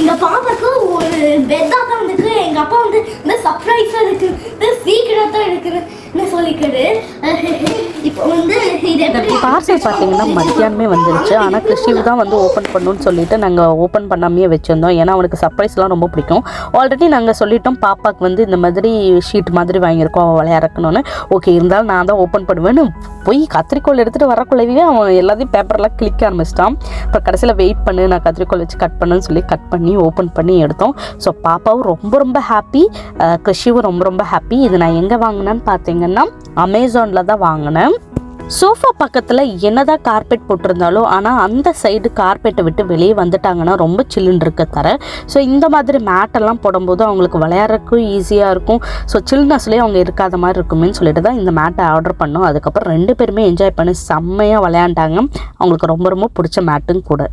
இங்கே பாப்பாக்கு ஒரு பெட்டாக தான் இருக்கு. எங்கள் அப்பா வந்து இந்த சர்ப்ரைஸாக இருக்குது, இந்த சீக்கிரத்தான் இருக்குன்னு சொல்லிக்கிறது. இப்போ வந்து இது பார்சல் பார்த்தீங்கன்னா மத்தியானமே வந்துருச்சு. ஆனால் கிறிஸ்டிவ் தான் வந்து ஓப்பன் பண்ணணும்னு சொல்லிட்டு நாங்கள் ஓப்பன் பண்ணாமையே வச்சுருந்தோம். ஏன்னா அவனுக்கு சர்ப்ரைஸ்லாம் ரொம்ப பிடிக்கும். ஆல்ரெடி நாங்கள் சொல்லிட்டோம் பாப்பாவுக்கு வந்து இந்த மாதிரி ஷீட் மாதிரி வாங்கியிருக்கோம் அவள் விளையாடக்கணும்னு. ஓகே, இருந்தாலும் நான் தான் ஓப்பன் பண்ணுவேன்னு போய் கத்திரிக்கோள் எடுத்துகிட்டு வரக்குள்ளவே அவன் எல்லாத்தையும் பேப்பர்லாம் கிளிக்க ஆரம்பிச்சிட்டான். அப்புறம் கடைசியில் வெயிட் பண்ணு, நான் கத்திரிக்கோள் வச்சு கட் பண்ணுன்னு சொல்லி கட் பண்ணி ஓப்பன் பண்ணி எடுத்தோம். ஸோ பாப்பாவும் ரொம்ப ரொம்ப ஹாப்பி, கிறிஸ்டிவும் ரொம்ப ரொம்ப ஹாப்பி. இது நான் எங்கே வாங்கினேன்னு பார்த்தீங்கன்னா அமேசானில் தான் வாங்கினேன். சோஃபா பக்கத்தில் என்னதான் கார்பெட் போட்டிருந்தாலும் ஆனால் அந்த சைடு கார்பெட்டை விட்டு வெளியே வந்துட்டாங்கன்னா ரொம்ப சில்லுன்னு இருக்க தர. ஸோ இந்த மாதிரி மேட்டெல்லாம் போடும்போது அவங்களுக்கு விளையாடுறதுக்கும் ஈஸியாக இருக்கும். ஸோ சில்னஸ்லேயே அவங்க இருக்காத மாதிரி இருக்குமேன்னு சொல்லிட்டு தான் இந்த மேட்டை ஆர்டர் பண்ணோம். அதுக்கப்புறம் 2 பேருமே என்ஜாய் பண்ணி செம்மையாக விளையாண்டாங்க. அவங்களுக்கு ரொம்ப ரொம்ப பிடிச்ச மேட்டும் கூட.